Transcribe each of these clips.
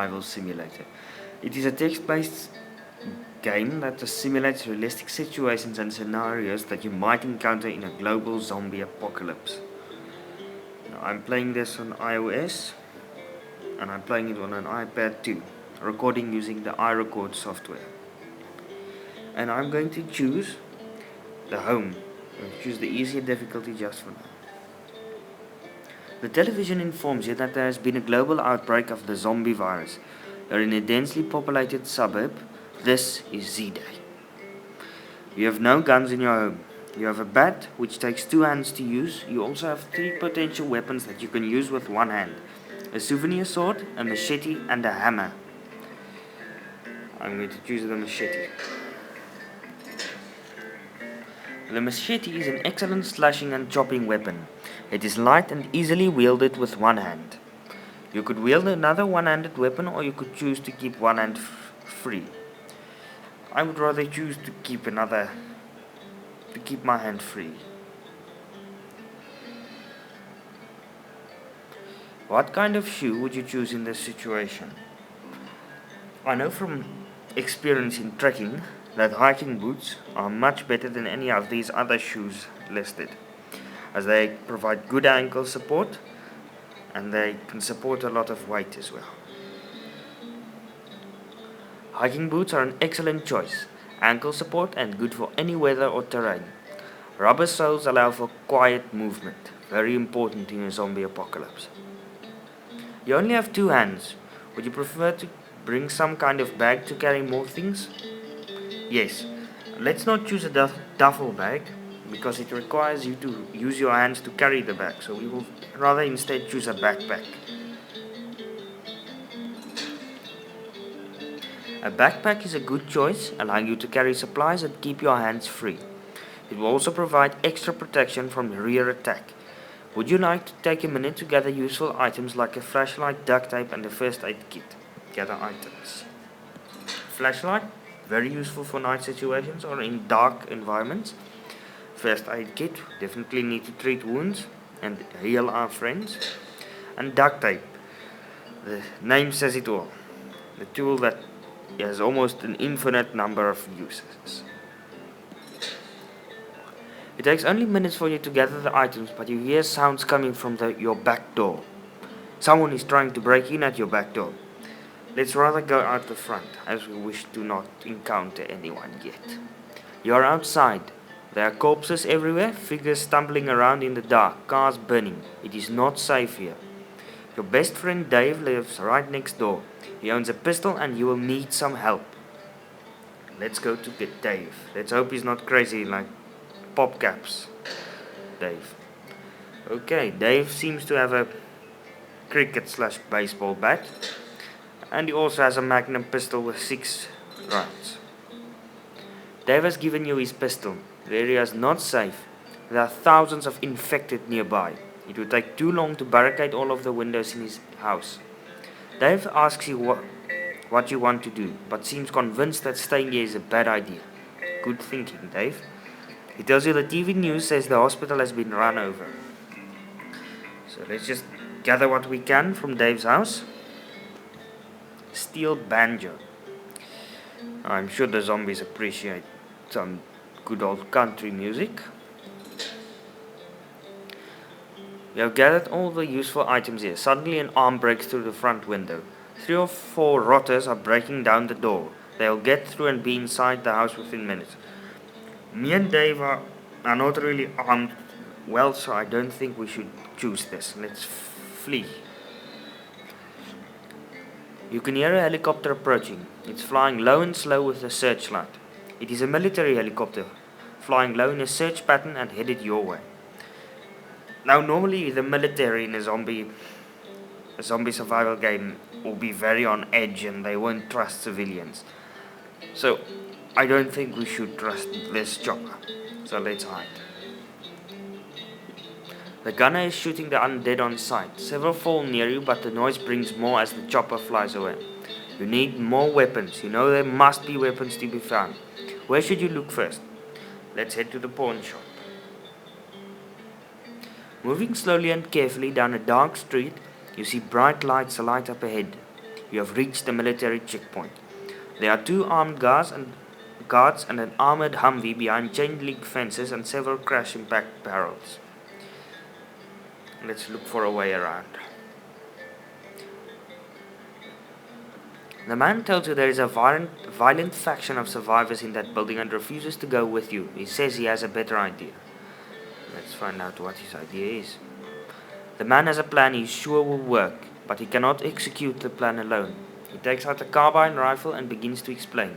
Survival Simulator. It is a text-based game that simulates realistic situations and scenarios that you might encounter in a global zombie apocalypse. Now, I'm playing this on iOS and I'm playing it on an iPad too, recording using the iRecord software. And I'm going to choose the home. I'll choose the easier difficulty just for now. The television informs you that there has been a global outbreak of the zombie virus. You're in a densely populated suburb. This is Zday. You have no guns in your home. You have a bat, which takes 2 hands to use. You also have 3 potential weapons that you can use with 1 hand. A souvenir sword, a machete, and a hammer. I'm going to choose the machete. The machete is an excellent slashing and chopping weapon. It is light and easily wielded with 1 hand. You could wield another one-handed weapon, or you could choose to keep 1 hand free. I would rather choose to keep my hand free. What kind of shoe would you choose in this situation? I know from experience in trekking that hiking boots are much better than any of these other shoes listed, as they provide good ankle support and they can support a lot of weight as well. Hiking boots are an excellent choice, ankle support and good for any weather or terrain. Rubber soles allow for quiet movement, very important in a zombie apocalypse. You only have 2 hands. Would you prefer to bring some kind of bag to carry more things? Yes, let's not choose a duffel bag because it requires you to use your hands to carry the bag, so we will rather instead choose a backpack. A backpack is a good choice, allowing you to carry supplies and keep your hands free. It will also provide extra protection from rear attack. Would you like to take a minute to gather useful items like a flashlight, duct tape, and a first aid kit? Gather items. Flashlight, very useful for night situations or in dark environments. First aid kit, definitely need to treat wounds and heal our friends. And duct tape, the name says it all. The tool that has almost an infinite number of uses. It takes only minutes for you to gather the items, but you hear sounds coming from your back door. Someone is trying to break in at your back door. Let's rather go out the front, as we wish to not encounter anyone yet. You are outside. There are corpses everywhere, figures stumbling around in the dark, cars burning. It is not safe here. Your best friend Dave lives right next door. He owns a pistol and you will need some help. Let's go to get Dave. Let's hope he's not crazy like PopCaps. Dave. Okay, Dave seems to have a cricket/baseball bat. And he also has a magnum pistol with 6 rounds. Dave has given you his pistol. The area is not safe. There are thousands of infected nearby. It would take too long to barricade all of the windows in his house. Dave asks you what you want to do, but seems convinced that staying here is a bad idea. Good thinking, Dave. He tells you the TV news says the hospital has been run over. So let's just gather what we can from Dave's house. Steel banjo. I'm sure the zombies appreciate some good old country music. You have gathered all the useful items here. Suddenly an arm breaks through the front window. 3 or 4 rotters are breaking down the door. They'll get through and be inside the house within minutes. Me and Dave are not really armed well, so I don't think we should choose this. Let's flee. You can hear a helicopter approaching. It's flying low and slow with a searchlight. It is a military helicopter, flying low in a search pattern and headed your way. Now, normally the military in a zombie survival game will be very on edge and they won't trust civilians. So, I don't think we should trust this chopper. So let's hide. The gunner is shooting the undead on sight. Several fall near you, but the noise brings more as the chopper flies away. You need more weapons. You know there must be weapons to be found. Where should you look first? Let's head to the pawn shop. Moving slowly and carefully down a dark street, you see bright lights light up ahead. You have reached the military checkpoint. There are two armed guards and an armored Humvee behind chain link fences and several crash impact barrels. Let's look for a way around. The man tells you there is a violent faction of survivors in that building and refuses to go with you. He says he has a better idea. Let's find out what his idea is. The man has a plan he is sure will work, but he cannot execute the plan alone. He takes out a carbine rifle and begins to explain.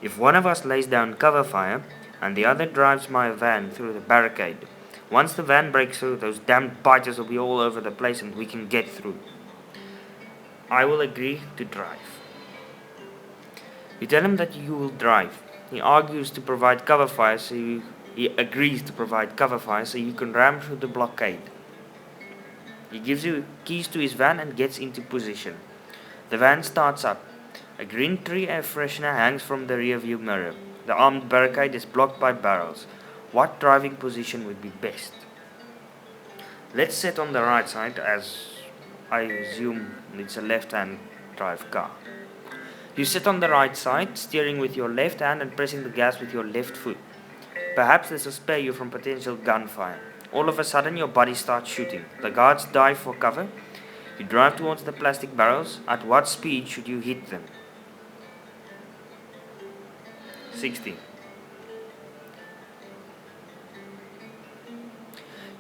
If one of us lays down cover fire and the other drives my van through the barricade, once the van breaks through, those damned biters will be all over the place and we can get through. I will agree to drive. You tell him that you will drive. He argues to provide cover fire, he agrees to provide cover fire so you can ram through the blockade. He gives you keys to his van and gets into position. The van starts up. A green tree air freshener hangs from the rear view mirror. The armed barricade is blocked by barrels. What driving position would be best? Let's sit on the right side, as I assume it's a left-hand drive car. You sit on the right side, steering with your left hand and pressing the gas with your left foot. Perhaps this will spare you from potential gunfire. All of a sudden, your body starts shooting. The guards dive for cover. You drive towards the plastic barrels. At what speed should you hit them? 60.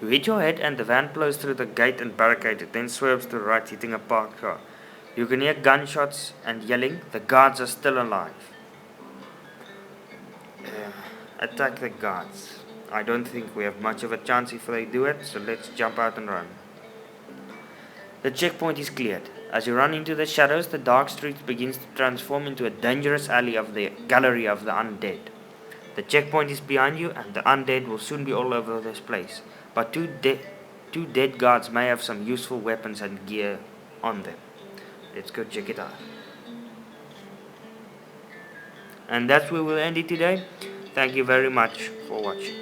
You hit your head and the van plows through the gate and barricade. It then swerves to the right, hitting a parked car. You can hear gunshots and yelling. The guards are still alive. Attack the guards. I don't think we have much of a chance if they do it, so let's jump out and run. The checkpoint is cleared. As you run into the shadows, the dark street begins to transform into a dangerous alley of the gallery of the undead. The checkpoint is behind you and the undead will soon be all over this place. But two dead guards may have some useful weapons and gear on them. Let's go check it out. And that's where we'll end it today. Thank you very much for watching.